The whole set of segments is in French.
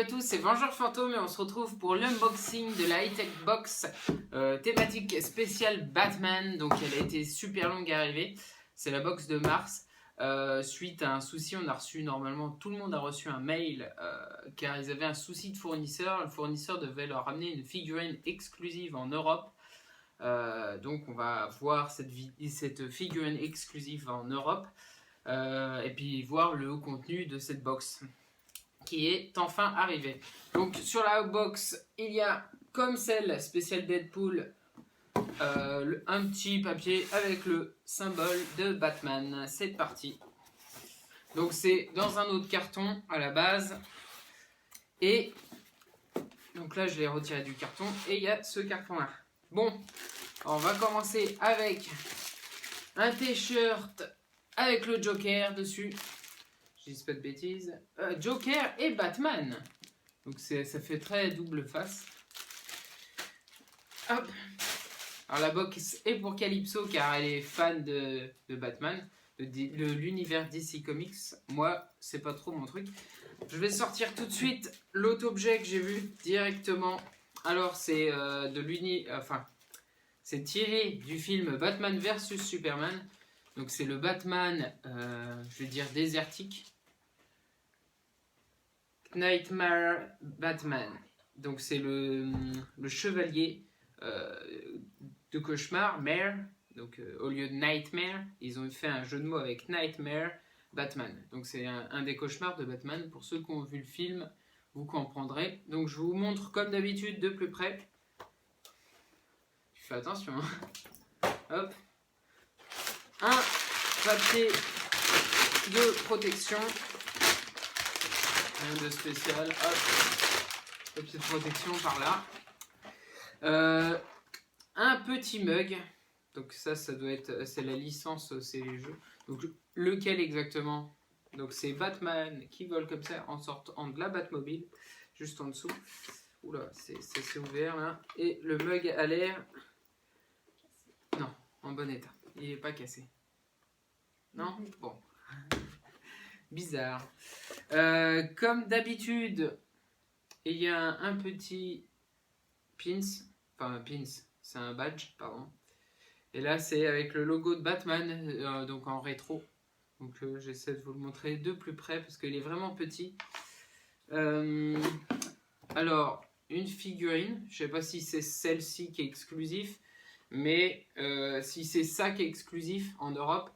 à tous, c'est Vengeur Fantôme et on se retrouve pour l'unboxing de la high-tech box thématique spéciale Batman. Donc elle a été super longue à arriver, c'est la box de mars. Suite à un souci, on a reçu, normalement tout le monde a reçu un mail car ils avaient un souci de fournisseur. Le fournisseur devait leur amener une figurine exclusive en Europe. Donc on va voir cette figurine exclusive en Europe et puis voir le contenu de cette box qui est enfin arrivé. Donc sur la box, il y a comme celle spéciale Deadpool un petit papier avec le symbole de Batman. C'est parti. Donc c'est dans un autre carton à la base. Et donc là je l'ai retiré du carton et il y a ce carton là. Bon, on va commencer avec un t-shirt avec le Joker dessus. Je dis pas de bêtises. Joker et Batman. Donc ça fait très double face. Hop. Alors la box est pour Calypso car elle est fan de Batman, de l'univers DC Comics. Moi, c'est pas trop mon truc. Je vais sortir tout de suite l'autre objet que j'ai vu directement. Alors c'est c'est tiré du film Batman vs Superman. Donc c'est le Batman, je vais dire désertique. Nightmare Batman. Donc c'est le chevalier de cauchemar, Mare. Donc au lieu de Nightmare, ils ont fait un jeu de mots avec Nightmare Batman. Donc c'est un des cauchemars de Batman. Pour ceux qui ont vu le film, vous comprendrez. Donc je vous montre comme d'habitude de plus près. Fais attention. Hein. Hop. Un papier de protection. Rien de spécial. Hop. Papier de protection par là. Un petit mug. Donc ça doit être, c'est la licence, c'est les jeux. Donc lequel exactement? Donc c'est Batman qui vole comme ça en sortant de la Batmobile, juste en dessous. Oula, c'est ouvert là. Et le mug a l'air, non, en bon état. Il n'est pas cassé. Non? Bon. Bizarre. Comme d'habitude, il y a un petit pins. Enfin, un pins, c'est un badge, pardon. Et là, c'est avec le logo de Batman, donc en rétro. Donc j'essaie de vous le montrer de plus près parce qu'il est vraiment petit. Alors, une figurine. Je ne sais pas si c'est celle-ci qui est exclusive. Mais si c'est ça qui est exclusif en Europe,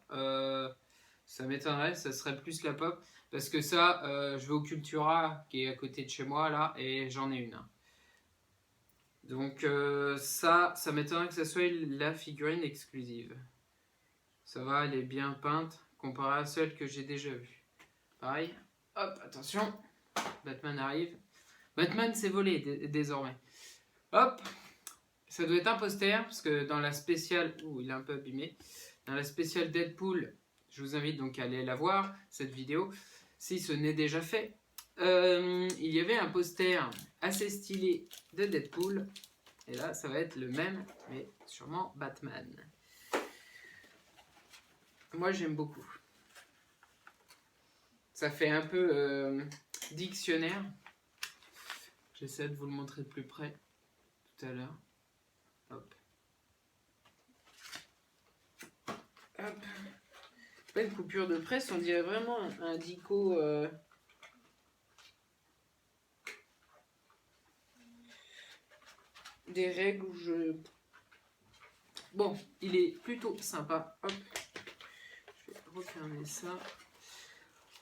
ça m'étonnerait, ça serait plus la pop. Parce que ça, je vais au Cultura, qui est à côté de chez moi, là, et j'en ai une. Donc ça m'étonnerait que ça soit la figurine exclusive. Ça va, elle est bien peinte, comparée à celle que j'ai déjà vue. Pareil, hop, attention, Batman arrive. Batman s'est volé désormais. Hop. Ça doit être un poster, parce que dans la spéciale... Ouh, il est un peu abîmé. Dans la spéciale Deadpool, je vous invite donc à aller la voir, cette vidéo, si ce n'est déjà fait. Il y avait un poster assez stylé de Deadpool. Et là, ça va être le même, mais sûrement Batman. Moi, j'aime beaucoup. Ça fait un peu dictionnaire. J'essaie de vous le montrer de plus près tout à l'heure. Hop. Hop. Pas une coupure de presse, on dirait vraiment un dico. Des règles où je. Bon, il est plutôt sympa. Hop. Je vais refermer ça.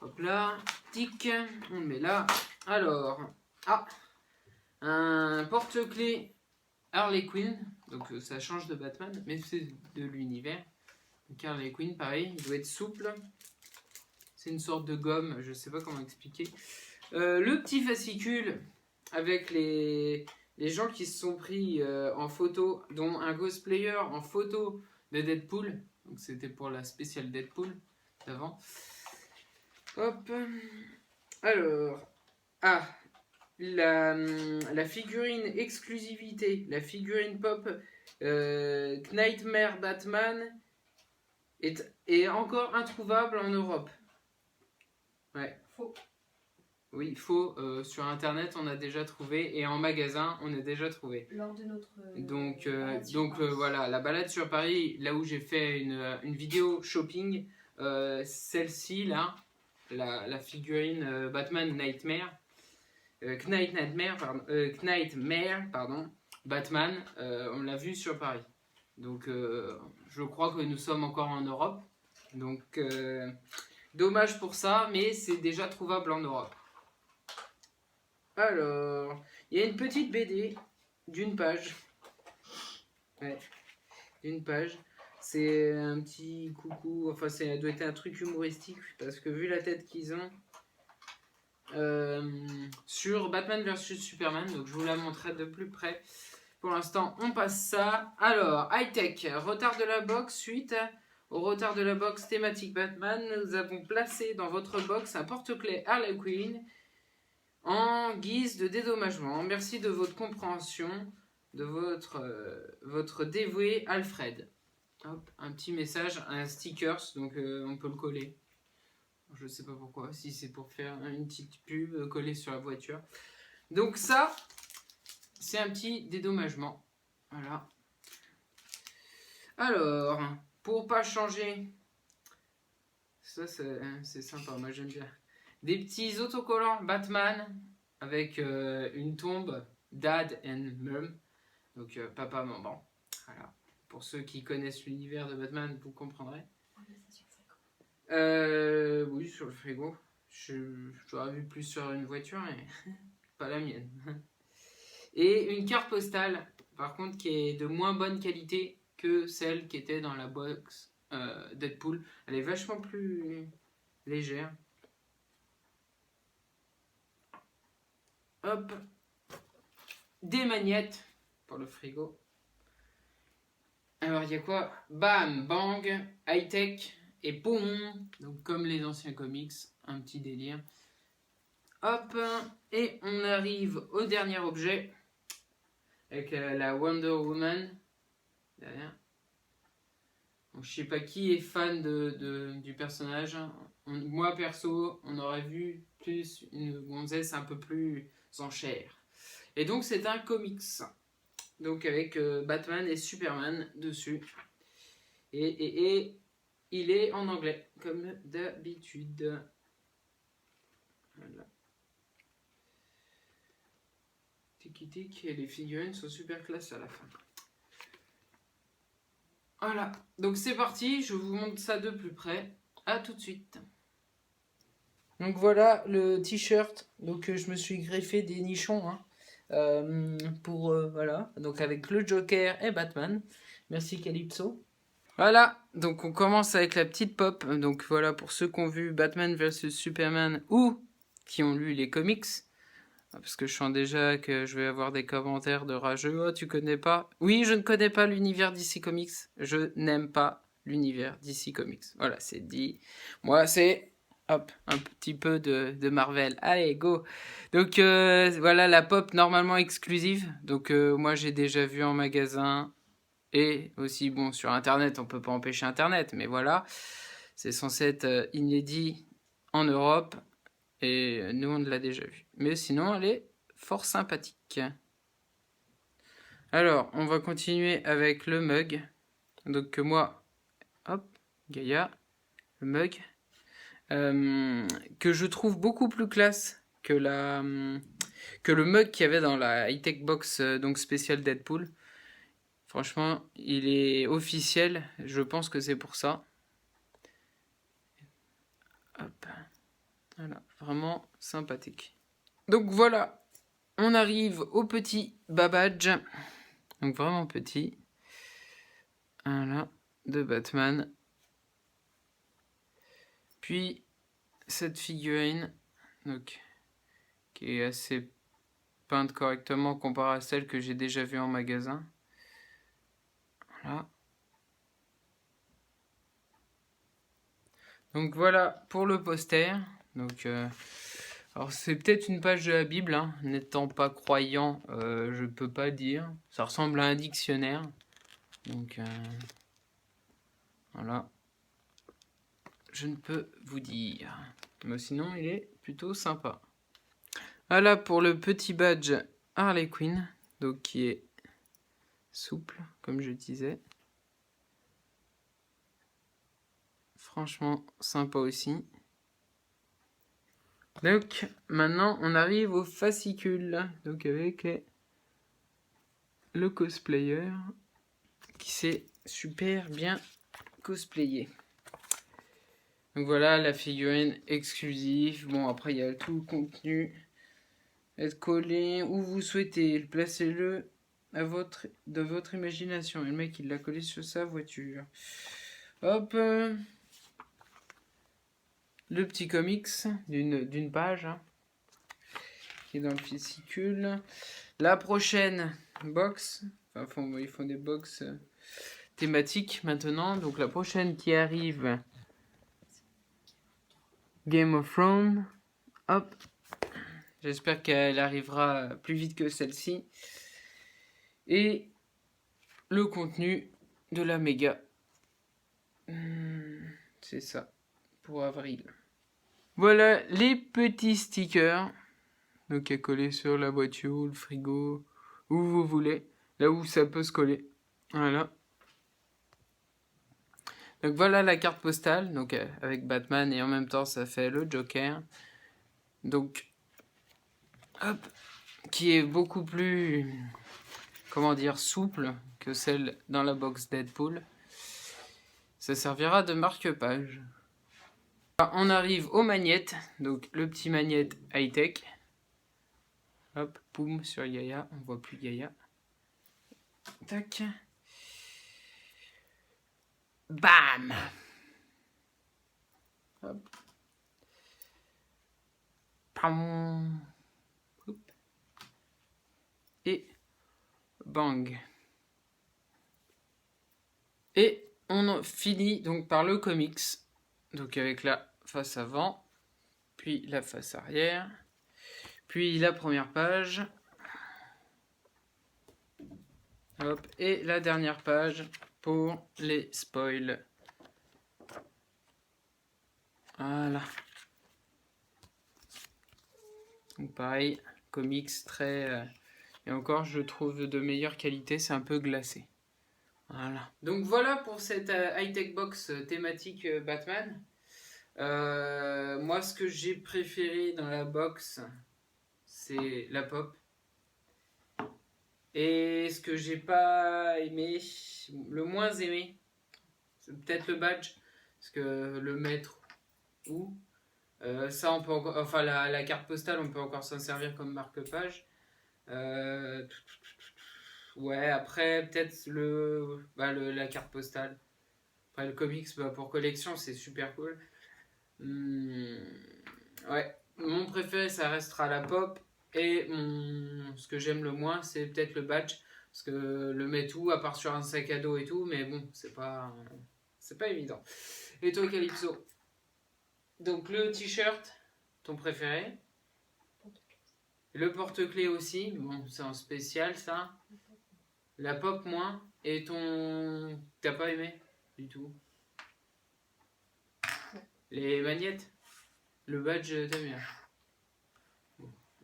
Hop là. Tic. On le met là. Alors. Ah. Un porte-clés Harley Quinn. Donc ça change de Batman, mais c'est de l'univers. Donc Harley Quinn, pareil, il doit être souple. C'est une sorte de gomme, je sais pas comment expliquer. Le petit fascicule avec les gens qui se sont pris en photo, dont un cosplayer en photo de Deadpool. Donc c'était pour la spéciale Deadpool d'avant. Hop. Alors. Ah. La figurine exclusivité, la figurine pop Nightmare Batman est encore introuvable en Europe. Ouais. Faux. Oui, faux. Sur internet, on a déjà trouvé et en magasin, on a déjà trouvé. Lors de notre donc voilà, la balade sur Paris, là où j'ai fait une vidéo shopping, celle-ci là, la figurine Batman Nightmare, Knightmare, pardon, Batman, on l'a vu sur Paris. Donc je crois que nous sommes encore en Europe. Donc dommage pour ça, mais c'est déjà trouvable en Europe. Alors, il y a une petite BD d'une page. Ouais, d'une page. C'est un petit coucou, enfin ça doit être un truc humoristique parce que vu la tête qu'ils ont, sur Batman vs Superman, donc je vous la montrerai de plus près. Pour l'instant, on passe ça. Alors, high-tech, retard de la box, suite au retard de la box thématique Batman, nous avons placé dans votre box un porte-clés Harley Quinn en guise de dédommagement. Merci de votre compréhension, de votre dévoué Alfred. Hop, un petit message, un stickers, donc on peut le coller. Je sais pas pourquoi, si c'est pour faire une petite pub collée sur la voiture. Donc ça, c'est un petit dédommagement. Voilà. Alors, pour pas changer, ça c'est sympa, moi j'aime bien. Des petits autocollants Batman avec une tombe Dad and Mom, donc papa, maman. Voilà. Pour ceux qui connaissent l'univers de Batman, vous comprendrez. Oui, sur le frigo. J'aurais vu plus sur une voiture, mais pas la mienne. Et une carte postale, par contre, qui est de moins bonne qualité que celle qui était dans la box Deadpool. Elle est vachement plus légère. Hop. Des magnettes pour le frigo. Alors, il y a quoi? Bam, bang, high-tech et boum. Donc, comme les anciens comics, un petit délire. Hop. Et on arrive au dernier objet. Avec la Wonder Woman. Derrière. Donc, je sais pas qui est fan du personnage. Moi, perso, on aurait vu plus une gonzesse un peu plus en chair. Et donc, c'est un comics. Donc, avec Batman et Superman dessus. Et il est en anglais, comme d'habitude. Voilà. Tiki-tic, et les figurines sont super classe à la fin. Voilà, donc c'est parti, je vous montre ça de plus près. À tout de suite. Donc voilà le t-shirt. Donc je me suis greffé des nichons pour voilà. Donc avec le Joker et Batman. Merci Calypso. Voilà, donc on commence avec la petite pop. Donc voilà pour ceux qui ont vu Batman vs Superman ou qui ont lu les comics. Parce que je sens déjà que je vais avoir des commentaires de rageux. Oh, tu connais pas? Oui, je ne connais pas l'univers DC Comics. Je n'aime pas l'univers DC Comics. Voilà, c'est dit. Moi, c'est... Hop, un petit peu de Marvel. Allez, go! Donc, voilà la pop normalement exclusive. Donc, moi, j'ai déjà vu en magasin. Et aussi, bon, sur Internet, on peut pas empêcher Internet. Mais voilà, c'est censé être inédit en Europe. Et nous, on l'a déjà vu. Mais sinon, elle est fort sympathique. Alors, on va continuer avec le mug. Donc, moi, hop, Gaïa, le mug. Que je trouve beaucoup plus classe que le mug qu'il y avait dans la high-tech box donc spéciale Deadpool. Franchement, il est officiel. Je pense que c'est pour ça. Hop. Voilà, vraiment sympathique. Donc voilà, on arrive au petit Babadge. Donc vraiment petit. Voilà, de Batman. Puis cette figurine, donc, qui est assez peinte correctement comparée à celle que j'ai déjà vue en magasin. Voilà. Donc voilà pour le poster. Donc, alors c'est peut-être une page de la Bible, hein. N'étant pas croyant, je peux pas dire. Ça ressemble à un dictionnaire. Donc voilà. Je ne peux vous dire. Mais sinon, il est plutôt sympa. Voilà pour le petit badge Harley Quinn, donc qui est souple, comme je disais. Franchement, sympa aussi. Donc, maintenant, on arrive au fascicule. Donc, avec le cosplayer qui s'est super bien cosplayé. Donc voilà, la figurine exclusive. Bon, après, il y a tout le contenu. Être collé où vous souhaitez. Placez-le de votre imagination. Et le mec, il l'a collé sur sa voiture. Hop. Le petit comics d'une page. Hein, qui est dans le fascicule. La prochaine box. Enfin, ils font des box thématiques maintenant. Donc la prochaine qui arrive. Game of Thrones. Hop. J'espère qu'elle arrivera plus vite que celle-ci. Et le contenu de la méga. C'est ça. Pour avril. Voilà les petits stickers. Donc à coller sur la voiture, le frigo, où vous voulez. Là où ça peut se coller. Voilà. Donc voilà la carte postale. Donc avec Batman et en même temps ça fait le Joker. Donc hop, qui est beaucoup plus, comment dire, souple que celle dans la box Deadpool. Ça servira de marque-page. On arrive aux magnettes, donc le petit magnète high-tech. Hop, boum, sur Yaya, on voit plus Yaya. Tac. Bam. Hop. Pam. Et bang. Et on finit donc par le comics. Donc avec la face avant, puis la face arrière, puis la première page. Hop, et la dernière page pour les spoils. Voilà. Donc pareil, comics très... et encore, je trouve de meilleure qualité, c'est un peu glacé. Voilà. Donc voilà pour cette high-tech box thématique Batman. Moi, ce que j'ai préféré dans la box, c'est la pop. Et ce que j'ai pas aimé, le moins aimé, c'est peut-être le badge. Parce que le mettre où ça, on peut encore, enfin, la carte postale, on peut encore s'en servir comme marque-page. Ouais, après, peut-être la carte postale. Après, le comics, pour collection, c'est super cool. Ouais, mon préféré, ça restera la pop. Et ce que j'aime le moins, c'est peut-être le badge. Parce que le mettre où, à part sur un sac à dos et tout, mais bon, c'est pas évident. Et toi, Calypso? Donc, le t-shirt, ton préféré. Le porte-clés aussi. Bon, c'est en spécial, ça. La pop, moins. Et ton... T'as pas aimé du tout? Les magnettes? Le badge, t'aimes bien?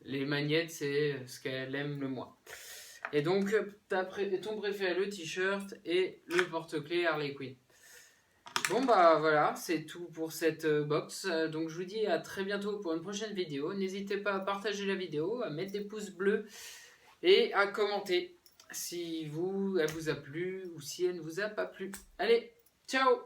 Les magnettes, c'est ce qu'elle aime le moins. Et donc, ton préféré, le t-shirt et le porte-clés Harley Quinn. Bon, bah voilà, c'est tout pour cette box. Donc, je vous dis à très bientôt pour une prochaine vidéo. N'hésitez pas à partager la vidéo, à mettre des pouces bleus et à commenter si elle vous a plu ou si elle ne vous a pas plu. Allez, ciao!